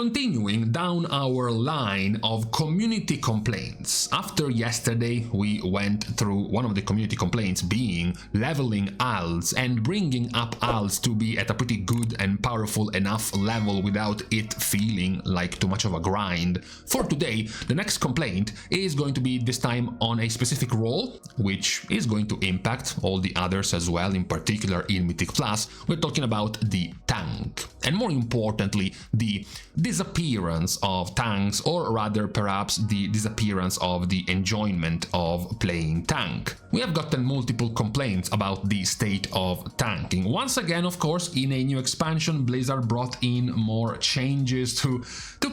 Continuing down our line of community complaints. After yesterday, we went through one of the community complaints being leveling alts and bringing up alts to be at a pretty good and powerful enough level without it feeling like too much of a grind. For today, the next complaint is going to be this time on a specific role, which is going to impact all the others as well, in particular in Mythic Plus. We're talking about the tank, and more importantly, the disappearance of tanks, or rather perhaps the disappearance of the enjoyment of playing tank. We have gotten multiple complaints about the state of tanking. Once again, of course, in a new expansion, Blizzard brought in more changes to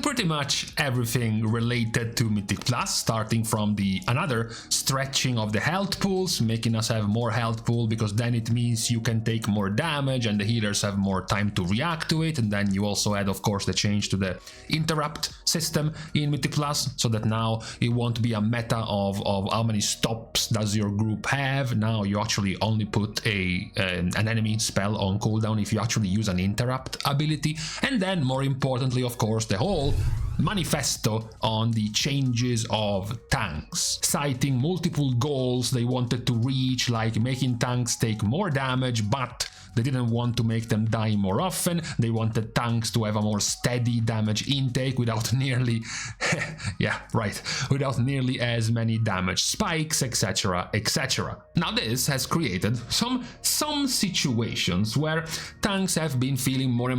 pretty much everything related to Mythic Plus, starting from another stretching of the health pools, making us have more health pool, because then it means you can take more damage and the healers have more time to react to it. And then you also had, of course, the change to the interrupt system in Mythic Plus, so that now it won't be a meta of how many stops does your group have. Now you actually only put an enemy spell on cooldown if you actually use an interrupt ability. And then, more importantly, of course, the whole manifesto on the changes of tanks, citing multiple goals they wanted to reach, like making tanks take more damage, but they didn't want to make them die more often. They wanted tanks to have a more steady damage intake without nearly without nearly as many damage spikes, etc, etc. Now this has created some situations where tanks have been feeling more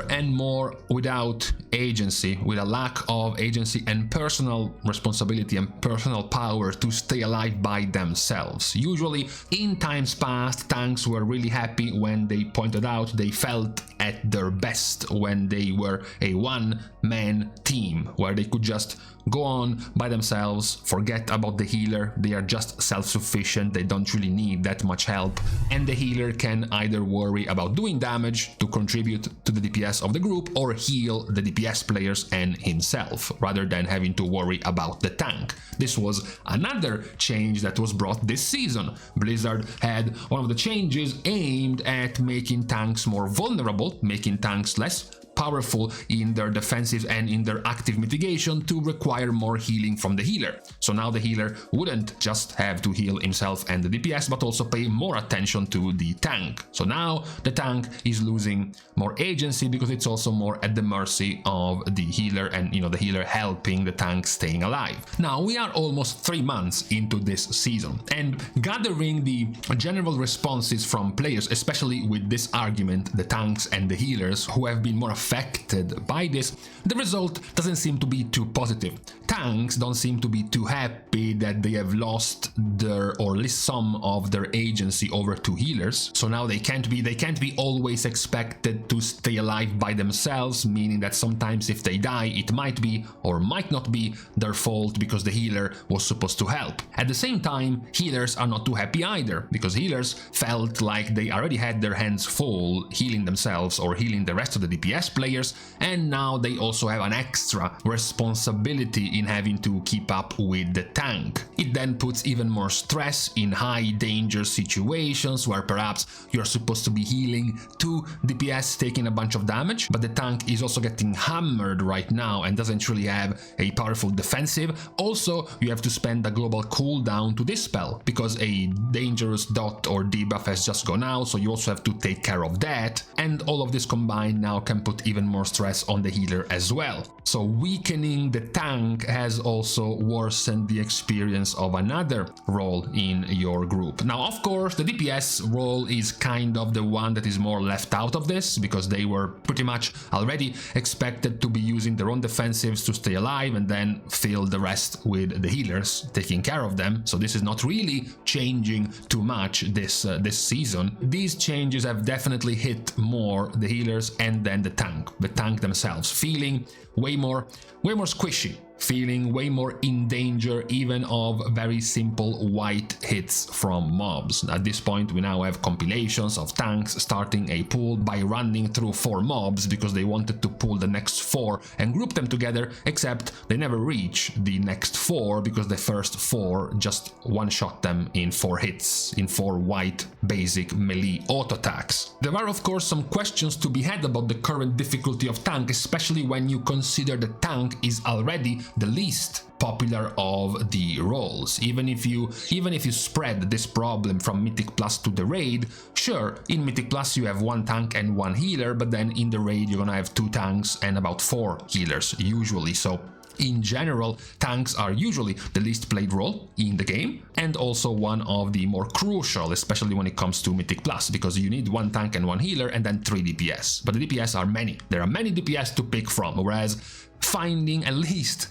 and more without agency, with a lack of agency and personal responsibility and personal power to stay alive by themselves. Usually in times past, tanks were really happy when they pointed out they felt at their best when they were a one-man team, where they could just go on by themselves, forget about the healer, they are just self-sufficient, they don't really need that much help, and the healer can either worry about doing damage to contribute to the DPS of the group, or heal the DPS players and himself, rather than having to worry about the tank. This was another change that was brought this season. Blizzard had one of the changes aimed at making tanks more vulnerable, making tanks less powerful in their defensive and in their active mitigation, to require more healing from the healer. So now the healer wouldn't just have to heal himself and the DPS, but also pay more attention to the tank. So now the tank is losing more agency because it's also more at the mercy of the healer, and the healer helping the tank staying alive. Now we are almost 3 months into this season, and gathering the general responses from players, especially with this argument, the tanks and the healers who have been more affected by this, the result doesn't seem to be too positive. Tanks don't seem to be too happy that they have lost their, or at least some of their agency over to healers. So now they can't be always expected to stay alive by themselves, meaning that sometimes if they die, it might be or might not be their fault because the healer was supposed to help. At the same time, healers are not too happy either, because healers felt like they already had their hands full healing themselves or healing the rest of the DPS players, and now they also have an extra responsibility in having to keep up with the tank. It then puts even more stress in high danger situations where perhaps you're supposed to be healing 2 DPS taking a bunch of damage, but the tank is also getting hammered right now and doesn't really have a powerful defensive. Also, you have to spend a global cooldown to this spell because a dangerous dot or debuff has just gone out, so you also have to take care of that, and all of this combined now can put even more stress on the healer as well. So weakening the tank has also worsened the experience of another role in your group. Now, of course, the DPS role is kind of the one that is more left out of this, because they were pretty much already expected to be using their own defensives to stay alive and then fill the rest with the healers taking care of them. So this is not really changing too much this season. These changes have definitely hit more the healers and then the tank themselves, feeling way more squishy. feeling way more in danger even of very simple white hits from mobs. At this point we now have compilations of tanks starting a pull by running through 4 mobs because they wanted to pull the next 4 and group them together, except they never reach the next 4 because the first 4 just one-shot them in 4 hits, in 4 white basic melee auto attacks. There are of course some questions to be had about the current difficulty of tank, especially when you consider the tank is already the least popular of the roles. Even if you spread this problem from Mythic Plus to the raid, sure, in Mythic Plus you have 1 tank and 1 healer, but then in the raid you're gonna have 2 tanks and about 4 healers usually. So in general, tanks are usually the least played role in the game, and also one of the more crucial, especially when it comes to Mythic Plus, because you need 1 tank and 1 healer and then 3 DPS. But the DPS are many. There are many DPS to pick from, whereas finding at least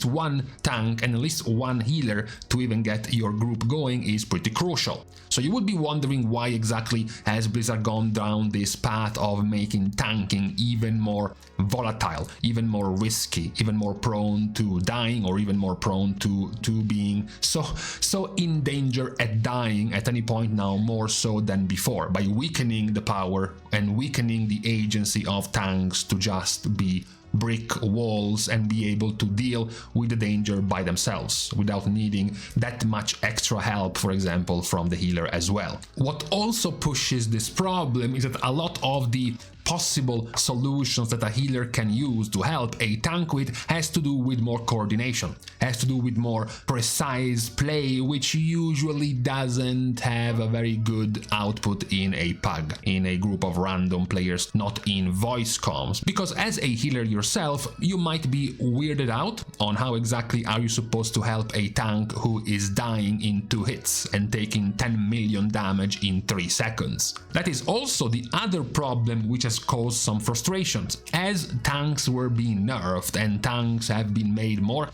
1 tank and at least 1 healer to even get your group going is pretty crucial. So you would be wondering why exactly has Blizzard gone down this path of making tanking even more volatile, even more risky, even more prone to dying, or even more prone to being so in danger at dying at any point now, more so than before, by weakening the power and weakening the agency of tanks to just be brick walls and be able to deal with the danger by themselves without needing that much extra help, for example, from the healer as well. What also pushes this problem is that a lot of the possible solutions that a healer can use to help a tank with has to do with more coordination, has to do with more precise play, which usually doesn't have a very good output in a PUG, in a group of random players, not in voice comms. Because as a healer yourself, you might be weirded out on how exactly are you supposed to help a tank who is dying in 2 hits and taking 10 million damage in 3 seconds. That is also the other problem which has caused some frustrations. As tanks were being nerfed and tanks have been made more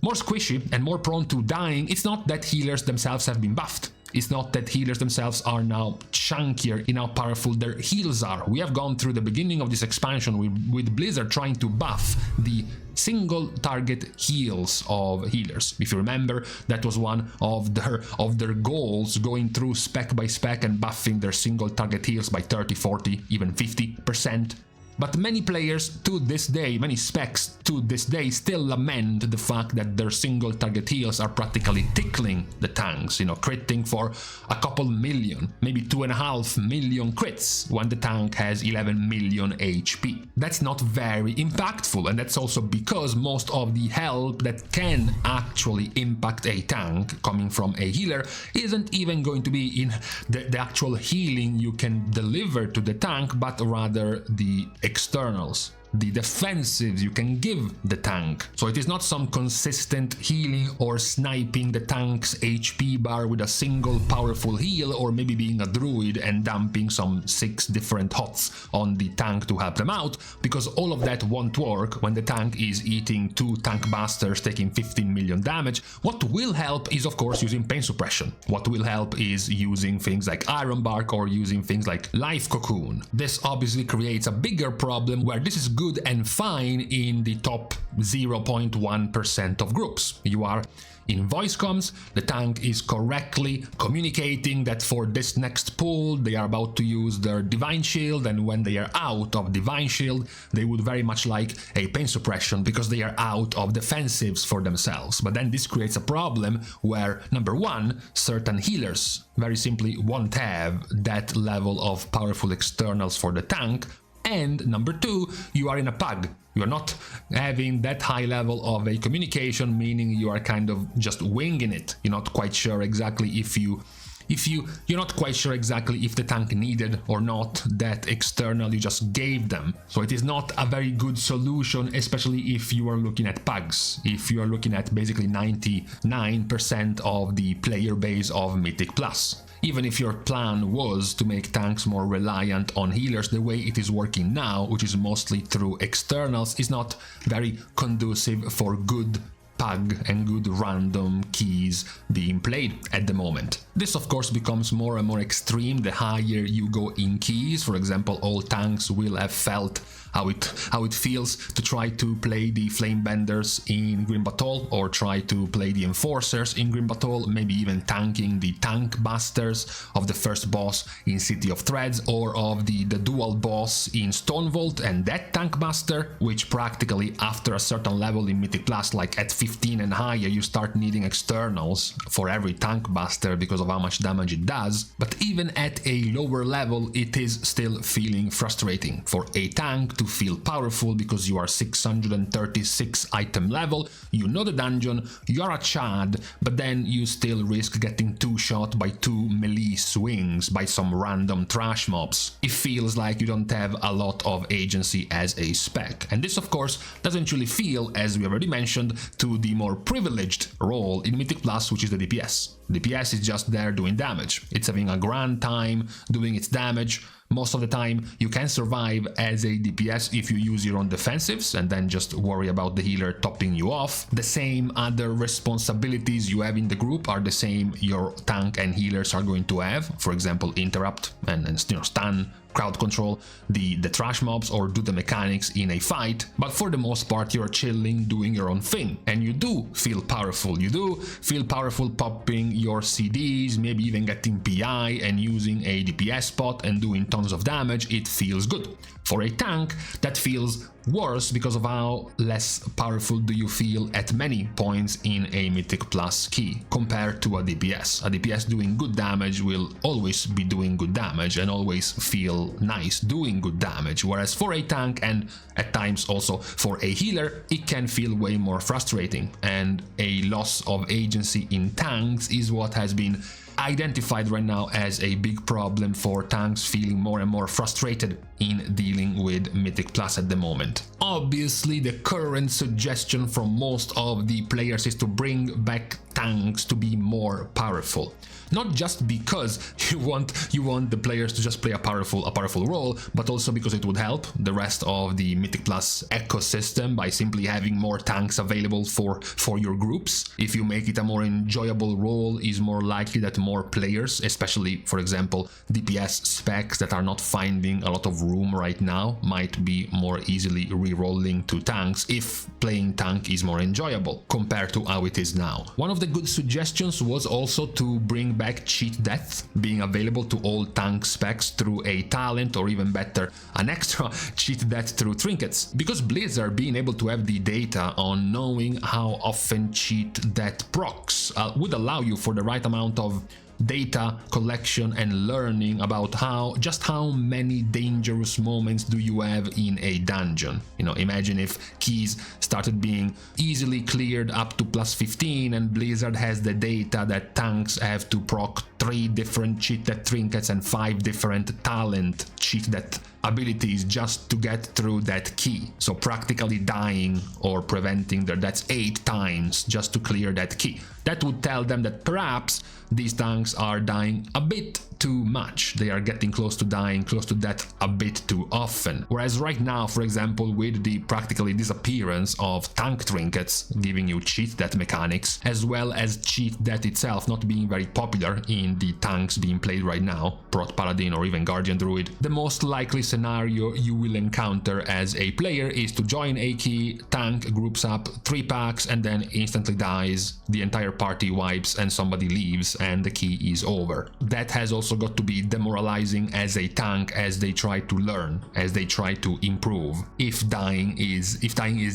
squishy and more prone to dying, it's not that healers themselves have been buffed. It's not that healers themselves are now chunkier in how powerful their heals are. We have gone through the beginning of this expansion with Blizzard trying to buff the single target heals of healers. If you remember, that was one of their goals, going through spec by spec and buffing their single target heals by 30, 40, even 50%. But many players to this day, many specs to this day, still lament the fact that their single target heals are practically tickling the tanks, critting for a couple million, maybe 2.5 million crits when the tank has 11 million HP. That's not very impactful, and that's also because most of the help that can actually impact a tank coming from a healer isn't even going to be in the actual healing you can deliver to the tank, but rather the externals, the defensives you can give the tank. So it is not some consistent healing or sniping the tank's HP bar with a single powerful heal, or maybe being a druid and dumping some 6 different hots on the tank to help them out, because all of that won't work when the tank is eating 2 tank busters taking 15 million damage. What will help is of course using pain suppression. What will help is using things like Iron Bark or using things like Life Cocoon. This obviously creates a bigger problem where this is good and fine in the top 0.1% of groups. You are in voice comms, the tank is correctly communicating that for this next pull they are about to use their Divine Shield, and when they are out of Divine Shield they would very much like a pain suppression because they are out of defensives for themselves. But then this creates a problem where, number one, certain healers very simply won't have that level of powerful externals for the tank, and number two, you are in a PUG. You are not having that high level of a communication, meaning you are kind of just winging it. You're not quite sure exactly you're not quite sure exactly if the tank needed or not that external you just gave them. So it is not a very good solution, especially if you are looking at PUGs, if you are looking at basically 99% of the player base of Mythic Plus. Even if your plan was to make tanks more reliant on healers, the way it is working now, which is mostly through externals, is not very conducive for good PUG and good random keys being played at the moment. This of course becomes more and more extreme the higher you go in keys. For example, all tanks will have felt how it feels to try to play the Flame Benders in Green Battle, or try to play the Enforcers in Green Battle, maybe even tanking the Tank Busters of the first boss in City of Threads, or of the dual boss in Stonevault and that Tank Buster, which practically after a certain level in Mythic Plus, like at 15 and higher, you start needing externals for every Tank Buster because of how much damage it does. But even at a lower level, it is still feeling frustrating for a tank to feel powerful because you are 636 item level, you know the dungeon, you are a Chad, but then you still risk getting two-shot by two melee swings by some random trash mobs. It feels like you don't have a lot of agency as a spec, and this of course doesn't really feel, as we already mentioned, to the more privileged role in Mythic Plus, which is the DPS. DPS is just there doing damage. It's having a grand time doing its damage. Most of the time you can survive as a DPS if you use your own defensives and then just worry about the healer topping you off. The same other responsibilities you have in the group are the same your tank and healers are going to have. For example, interrupt and stun, crowd control the trash mobs, or do the mechanics in a fight. But for the most part you're chilling, doing your own thing, and you do feel powerful. You do feel powerful popping your CDs, maybe even getting PI and using a DPS spot and doing tons of damage. It feels good. For a tank, that feels worse because of how less powerful do you feel at many points in a Mythic Plus key compared to a DPS. A DPS doing good damage will always be doing good damage and always feel nice doing good damage, whereas for a tank, and at times also for a healer, it can feel way more frustrating, and a loss of agency in tanks is what has been identified right now as a big problem for tanks, feeling more and more frustrated in dealing with Mythic Plus at the moment. Obviously, the current suggestion from most of the players is to bring back tanks to be more powerful. Not just because you want the players to just play a powerful role, but also because it would help the rest of the Mythic Plus ecosystem by simply having more tanks available for your groups. If you make it a more enjoyable role, is more likely that more players, especially for example DPS specs that are not finding a lot of room right now, might be more easily re-rolling to tanks if playing tank is more enjoyable compared to how it is now. One of the good suggestions was also to bring back cheat death being available to all tank specs through a talent, or even better, an extra cheat death through trinkets, because Blizzard being able to have the data on knowing how often cheat death procs would allow you, for the right amount of data collection and learning about how many dangerous moments do you have in a dungeon. Imagine if keys started being easily cleared up to plus 15, and Blizzard has the data that tanks have to proc 3 different cheat death trinkets and 5 different talent cheat death abilities just to get through that key. So practically dying or preventing their deaths 8 times just to clear that key. That would tell them that perhaps these tanks are dying a bit too much. They are getting close to dying, close to death a bit too often. Whereas right now, for example, with the practically disappearance of tank trinkets giving you cheat death mechanics, as well as cheat death itself not being very popular in the tanks being played right now, Prot Paladin or even Guardian Druid, the most likely scenario you will encounter as a player is to join a key, tank groups up 3 packs and then instantly dies, the entire party wipes and somebody leaves and the key is over. That has also got to be demoralizing as a tank as they try to learn, as they try to improve, if dying is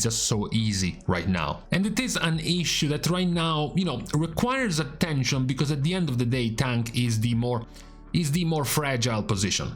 just so easy right now. And it is an issue that right now, requires attention, because at the end of the day, tank is the more fragile position.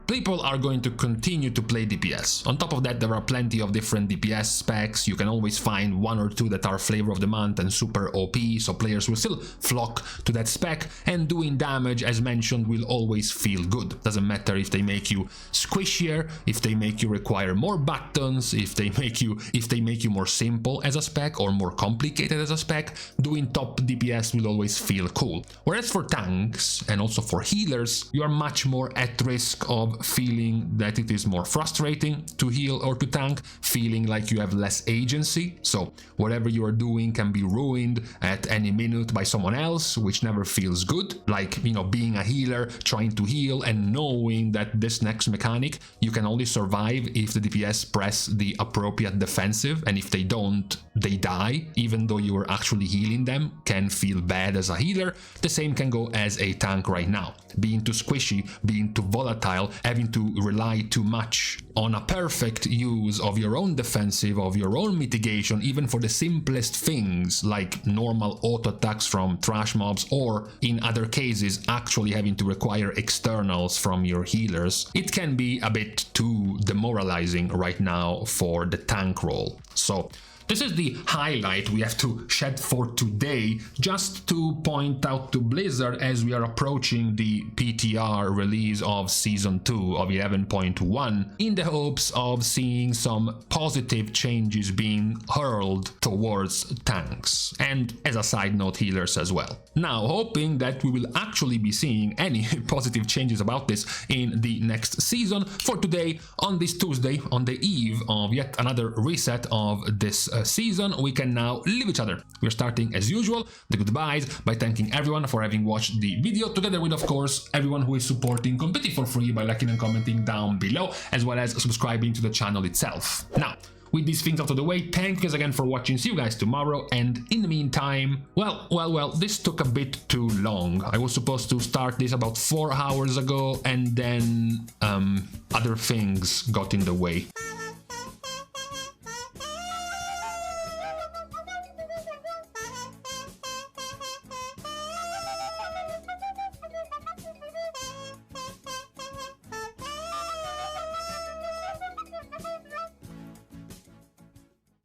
People are going to continue to play DPS. On top of that, there are plenty of different DPS specs. You can always find 1 or 2 that are flavor of the month and super OP, so players will still flock to that spec, and doing damage, as mentioned, will always feel good. Doesn't matter if they make you squishier, if they make you require more buttons, if they make you more simple as a spec or more complicated as a spec, doing top DPS will always feel cool. Whereas for tanks, and also for healers, you are much more at risk of of feeling that it is more frustrating to heal or to tank, feeling like you have less agency, so whatever you are doing can be ruined at any minute by someone else, which never feels good, like, you know, being a healer, trying to heal and knowing that this next mechanic you can only survive if the DPS press the appropriate defensive, and if they don't, they die, even though you were actually healing them, can feel bad as a healer. The same can go as a tank right now. Being too squishy, being too volatile, having to rely too much on a perfect use of your own defensive, of your own mitigation, even for the simplest things like normal auto attacks from trash mobs, or in other cases actually having to require externals from your healers. It can be a bit too demoralizing right now for the tank role. So this is the highlight we have to shed for today, just to point out to Blizzard as we are approaching the PTR release of Season 2 of 11.1, in the hopes of seeing some positive changes being hurled towards tanks, and as a side note, healers as well. Now, hoping that we will actually be seeing any positive changes about this in the next season, for today, on this Tuesday, on the eve of yet another reset of this season, we can now leave each other. We're starting as usual the goodbyes by thanking everyone for having watched the video, together with, of course, everyone who is supporting completely for free by liking and commenting down below, as well as subscribing to the channel itself. Now, with these things out of the way, thank you again for watching, see you guys tomorrow, and in the meantime, well, this took a bit too long. I was supposed to start this about 4 hours ago, and then other things got in the way.